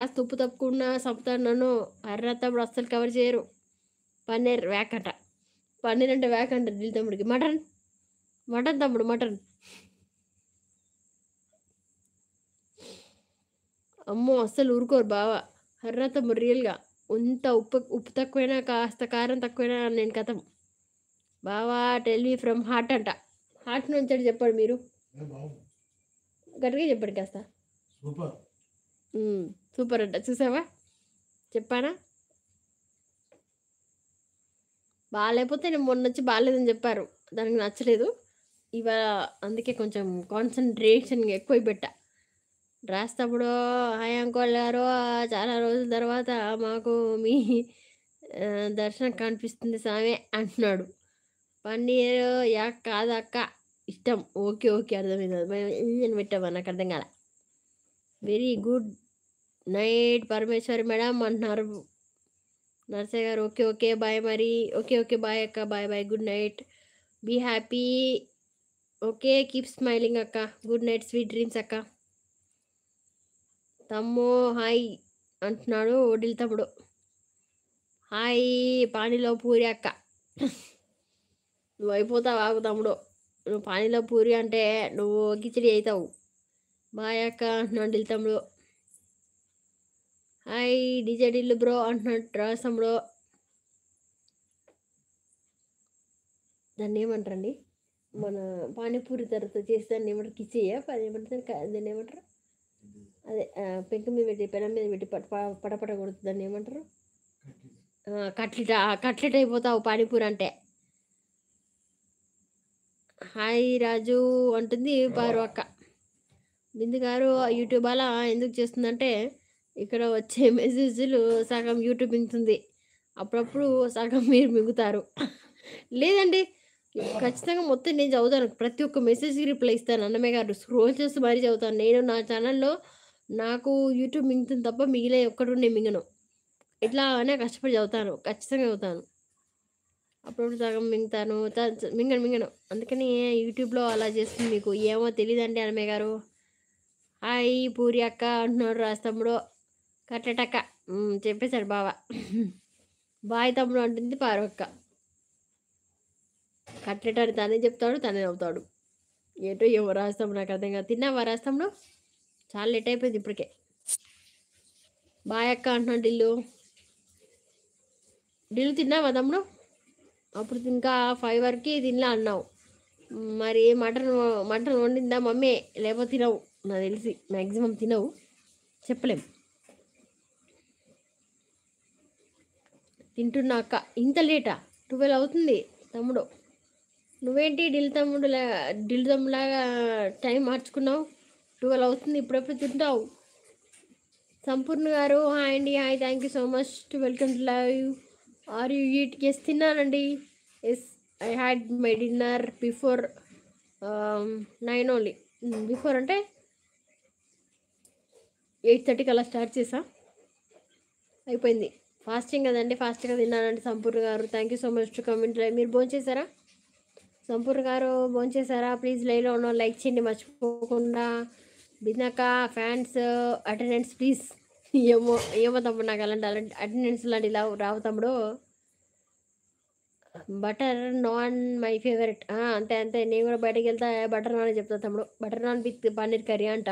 కాస్త ఉప్పు తక్కువున్నా చంపుతాడు నన్ను. అర్ర తమ్ముడు అస్సలు కవర్ చేయరు. పన్నీర్ వేకంట. పన్నీర్ అంటే వేకంట దిల్ తమ్ముడికి. మటన్, మటన్ తమ్ముడు మటన్. అమ్మో! అస్సలు ఊరుకోరు బావ. అర్ర తమ్ముడు రియల్‌గా. ఎంత ఉప్పు తక్కువైనా, కాస్త కారం తక్కువైనా నేను ఖతం. బావా టెల్ మీ ఫ్రమ్ హార్ట్ అంట. హార్ట్ నుంచని చెప్పండి మీరు. గట్టిగా చెప్పండి కాస్త. సూపర్. సూపర్ అంట. చూసావా? చెప్పానా? బాలేపోతే నేను మొన్నొచ్చి బాలేదని చెప్పారు. దానికి నచ్చలేదు. ఇవాళ అందుకే కొంచెం కాన్సంట్రేషన్‌గా ఎక్కువ పెట్టా. రాస్తప్పుడు హాయ్ అంకుల్ గారు చాలా రోజుల తర్వాత మాకు మీ దర్శనం కనిపిస్తుంది సామి అంటున్నాడు. పన్నీరు యాక్ కాదక్క ఇష్టం. ఓకే. ఓకే. అర్థమైంది. అని పెట్టావా నాకు అర్థం కాలే. Very good night Parameshwari madam అంటున్నారు. Narsaiah garu okay. Okay. Bye మరి. ఓకే. ఓకే. బాయ్ అక్క. Bye. Bye. Good night. Be happy. Okay. Keep smiling అక్క. Good night. స్వీట్ డ్రీమ్స్ అక్క. తమ్ము హాయ్ అంటున్నాడు ఒడిల్ తమ్ముడు. హాయ్ పానీలో పూరి అక్క. నువ్వు అయిపోతావు ఆగు తమ్ముడు. నువ్వు పానీలో పూరి అంటే నువ్వు కిచిడి అవుతావు. బాయ్ అక్క అంటున్నాడు దిల్ తమ్ముడు. హాయ్ డీజే డిల్లు బ్రో అంటున్నాడు రాజ్ తమ్ముడు. దాన్ని ఏమంటారండి? మన పానీపూరి తర్వాత చేసి దాన్ని ఏమంటారు? కిచియా ఏమంటారు దాన్ని ఏమంటారు? అదే పెంక మీద పెట్టి పెనం మీద పెట్టి పటపట కొడుతుంది దాన్ని ఏమంటారు? కట్లెట్. కట్లెట్ అయిపోతావు పానీపూరి అంటే. హాయ్ రాజు అంటుంది పారు అక్క. బిందు గారు యూట్యూబ్ అలా ఎందుకు చేస్తుందంటే ఇక్కడ వచ్చే మెసేజ్లు సగం యూట్యూబ్ మింగుతుంది. అప్పుడప్పుడు సగం మీరు మింగుతారు. లేదండి ఖచ్చితంగా మొత్తం నేను చదువుతాను. ప్రతి ఒక్క మెసేజ్‌కి రిప్లై ఇస్తాను. అన్నమయ్య గారు స్క్రోల్ చేస్తూ మరీ చదువుతాను. నేను నా ఛానల్‌లో నాకు యూట్యూబ్ మింగుతుంది తప్ప మిగిలినయి ఒక్కటి కూడా నేను మింగను. ఇట్లానే కష్టపడి చదువుతాను. ఖచ్చితంగా చదువుతాను. అప్పుడప్పుడు సగం మింగుతాను. మింగను. అందుకని యూట్యూబ్‌లో అలా చేస్తుంది మీకు. ఏమో తెలీదండి అన్నమయ్య గారు. హాయ్ పూరి అక్క అంటున్నాడు రాజ్ తమ్ముడు. కట్లెట్ అక్క. చెప్పేసాడు బావ. బాయ్ తమ్ముడు అంటుంది పారు అక్క. కట్లెట్ అని తనే చెప్తాడు. తనే నవ్వుతాడు. ఏటో ఏమో రాజ్ తమ్ముడు నాకు అర్థం కాదు. తిన్నావా రాజ్ తమ్ముడు? చాలా లేట్ అయిపోయింది ఇప్పటికే. బాయ్ అక్క అంటున్నాడు డిల్లు. డిల్లు తిన్నావా తమ్ముడు? అప్పుడు ఇంకా 5 వరకి తినలే అన్నావు. మరి మటన్ మటన్ వండిందా మమ్మీ? లేకపోతే తినవు. నాకు తెలిసి మ్యాక్సిమం తినవు. చెప్పలేం. తింటున్నా అక్క. ఇంత లేటా? 12 అవుతుంది తమ్ముడు. నువ్వేంటి డిల్ తమ్ములాగా టైం మార్చుకున్నావు? 12 అవుతుంది. ఇప్పుడెప్పుడు తింటావు? సంపూర్ణ గారు హాయ్ అండి. Hi thank you so much to welcome to live. Are you eat? Yes తిన్నానండి. Yes I had my dinner before 9 only. Before అంటే 8:30కి అలా స్టార్ట్ చేసా. అయిపోయింది. ఫాస్టింగ్ కదండి. ఫాస్ట్గా తిన్నానండి. సంపూర్ణ గారు thank you so much to comment live. మీరు భోంచేశారా? సంపూర్ణ గారు భోంచేశారా? ప్లీజ్ లైవ్లో ఉన్న లైక్ చేయండి మర్చిపోకుండా. బినాక ఫ్యాన్స్ అటెండెన్స్ ప్లీజ్. ఏమో ఏమో తమ్ముడు నాకు అలాంటి అటెండెన్స్ లాంటి రావు తమ్ముడు. Butter non my favourite. అంతే అంతే నేను కూడా బయటకు వెళ్తా బటర్ నాన్ చెప్తా తమ్ముడు. Butter non with paneer curry అంట.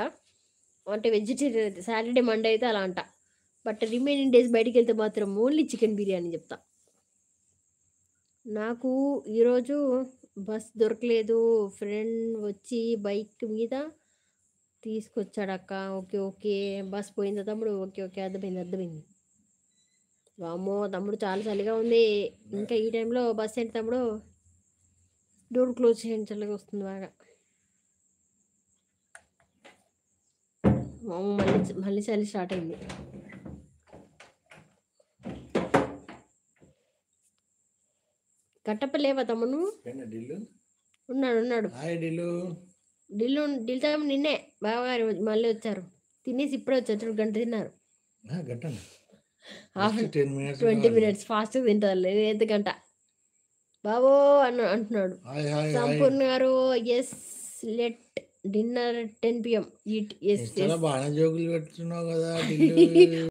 అంటే వెజిటేరియన్ అయితే సాటర్డే మండే అయితే అలా అంట. బట్ రిమైనింగ్ డేస్ బయటికి వెళ్తే మాత్రం ఓన్లీ చికెన్ బిర్యానీ చెప్తా. నాకు ఈరోజు బస్ దొరకలేదు. ఫ్రెండ్ వచ్చి బైక్ మీద తీసుకొచ్చాడక్క. ఓకే. ఓకే. బస్ పోయిందా తమ్ముడు? ఓకే. ఓకే. అర్థమైంది. వామ్మో! తమ్ముడు చాలా చలిగా ఉంది. ఇంకా ఈ టైంలో బస్ ఏంటి తమ్ముడు? డోర్ క్లోజ్ చేయండి చల్లగా వస్తుంది బాగా. వామ్మో! మళ్ళీ చలి స్టార్ట్ అయింది. కట్టప్ప లేవా తమ్ముడు నువ్వు? ఉన్నాడు. ఢిల్లు తమ్ముడు నిన్నే బావగారు మళ్ళీ వచ్చారు. తినేసి ఇప్పుడే వచ్చారు. చూడు గంట తిన్నారు. 20 మినిట్స్ ఫాస్ట్గా తింటారు. లేదు ఎందుకంట బాబో అంటున్నాడు. Sampoorna garu yes let dinner 10 PM. Eat. Yes. చాలా యెస్. బాగానే జోకులు పెడుతున్నావు కదా టిల్లు.